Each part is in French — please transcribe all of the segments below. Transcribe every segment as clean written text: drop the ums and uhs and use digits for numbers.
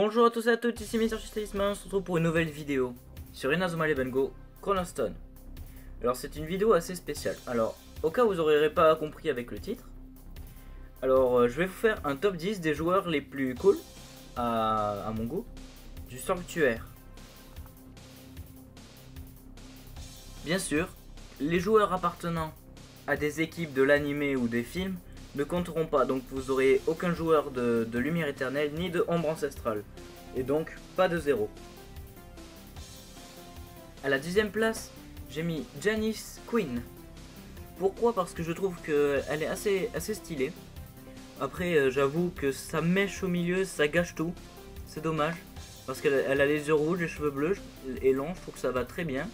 Bonjour à tous et à toutes, ici Mr. Talisman, on se retrouve pour une nouvelle vidéo sur Inazuma Eleven Go Chronostone. Alors c'est une vidéo assez spéciale, alors au cas où vous n'aurez pas compris avec le titre, alors je vais vous faire un top 10 des joueurs les plus cool, à mon goût, du sanctuaire. Bien sûr, les joueurs appartenant à des équipes de l'anime ou des films ne compteront pas, donc vous aurez aucun joueur de lumière éternelle ni de ombre ancestrale, et donc pas de 0. À la 10e place, j'ai mis Janice Queen. Pourquoi? Parce que je trouve qu'elle est assez stylée. Après j'avoue que sa mèche au milieu ça gâche tout, c'est dommage, parce qu'elle a les yeux rouges, les cheveux bleus et longs, je trouve que ça va très bien.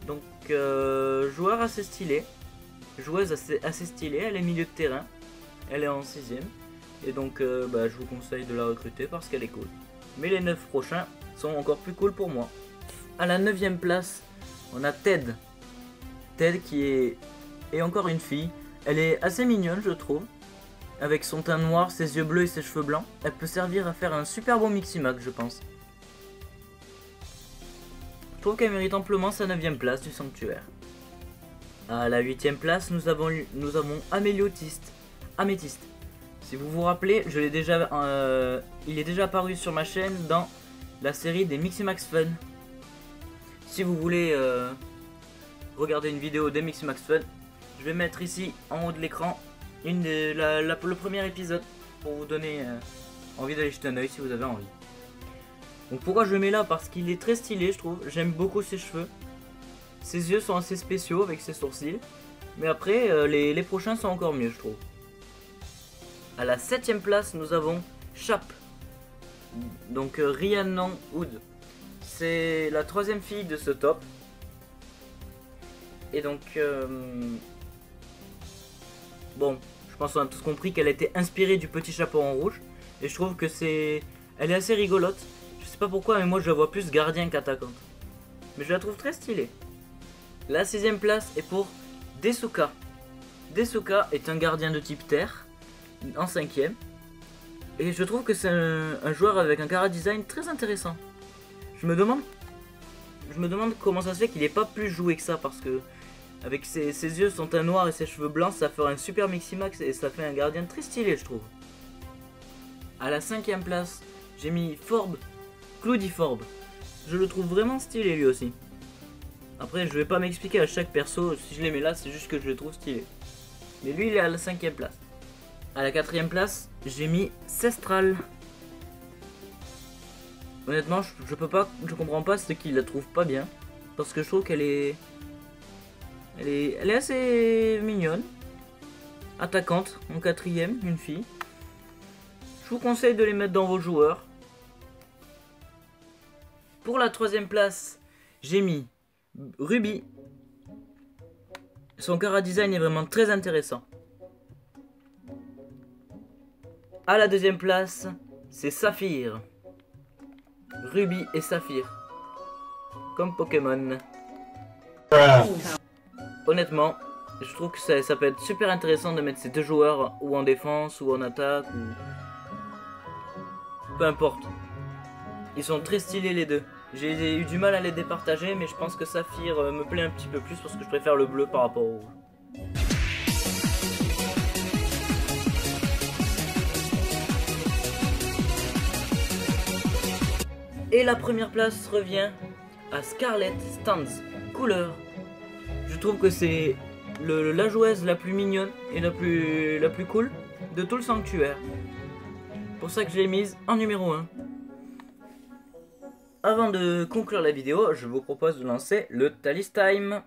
Donc joueur assez stylé. Joueuse assez stylée, elle est milieu de terrain, elle est en 6ème, et donc je vous conseille de la recruter parce qu'elle est cool. Mais les 9 prochains sont encore plus cool pour moi. À la 9ème place, on a Ted. Ted qui est encore une fille, elle est assez mignonne je trouve, avec son teint noir, ses yeux bleus et ses cheveux blancs, elle peut servir à faire un super bon miximax je pense. Je trouve qu'elle mérite amplement sa 9ème place du sanctuaire. À la 8ème place, nous avons Améthyste. Si vous vous rappelez, il est déjà apparu sur ma chaîne dans la série des Miximax Fun. Si vous voulez regarder une vidéo des Miximax Fun, je vais mettre ici en haut de l'écran le premier épisode pour vous donner envie d'aller jeter un oeil si vous avez envie. Donc pourquoi je le mets là? Parce qu'il est très stylé je trouve, j'aime beaucoup ses cheveux. Ses yeux sont assez spéciaux avec ses sourcils. Mais après, les prochains sont encore mieux, je trouve. À la 7ème place, nous avons Chap. Donc Rhiannon Wood. C'est la 3ème fille de ce top. Et donc... bon, je pense qu'on a tous compris qu'elle a été inspirée du petit chapeau en rouge. Et je trouve que elle est assez rigolote. Je sais pas pourquoi, mais moi je la vois plus gardien qu'attaquante. Mais je la trouve très stylée. La 6ème place est pour Desuka. Desuka est un gardien de type terre, en 5ème. Et je trouve que c'est un joueur avec un chara-design très intéressant. Je me demande comment ça se fait qu'il n'est pas plus joué que ça, parce que avec ses yeux, son teint noir et ses cheveux blancs, ça ferait un super miximax et ça fait un gardien très stylé je trouve. À la 5ème place, j'ai mis Cloudy-Forbe. Je le trouve vraiment stylé lui aussi. Après je vais pas m'expliquer à chaque perso, si je les mets là c'est juste que je le trouve stylé. Mais lui il est à la 5ème place. À la 4ème place j'ai mis Cestral. Honnêtement je comprends pas ce qui la trouve pas bien. Parce que je trouve qu'elle est... Elle est assez mignonne. Attaquante en 4ème, une fille. Je vous conseille de les mettre dans vos joueurs. Pour la 3ème place j'ai mis Ruby. Son chara-design est vraiment très intéressant. À la 2ème place, c'est Saphir. Ruby et Saphir. Comme Pokémon. Honnêtement, je trouve que ça peut être super intéressant de mettre ces deux joueurs ou en défense ou en attaque ou... peu importe. Ils sont très stylés les deux. J'ai eu du mal à les départager, mais je pense que Saphir me plaît un petit peu plus parce que je préfère le bleu par rapport au rouge. Et la première place revient à Scarlet Stance, couleur. Je trouve que c'est la joueuse la plus mignonne et la plus cool de tout le sanctuaire. Pour ça que je l'ai mise en numéro 1. Avant de conclure la vidéo, je vous propose de lancer le Talis Time.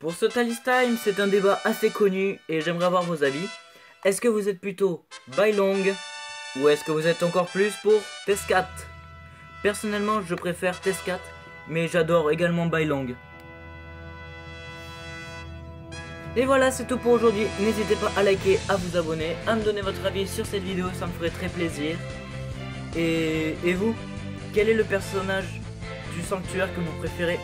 Pour ce Talis Time, c'est un débat assez connu et j'aimerais avoir vos avis. Est-ce que vous êtes plutôt Bylong ou est-ce que vous êtes encore plus pour Tescat? Personnellement, je préfère Tescat. Mais j'adore également Bylong. Et voilà, c'est tout pour aujourd'hui. N'hésitez pas à liker, à vous abonner, à me donner votre avis sur cette vidéo, ça me ferait très plaisir. Et vous, quel est le personnage du sanctuaire que vous préférez?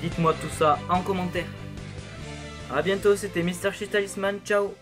Dites-moi tout ça en commentaire. A bientôt, c'était Mr. Talisman, ciao.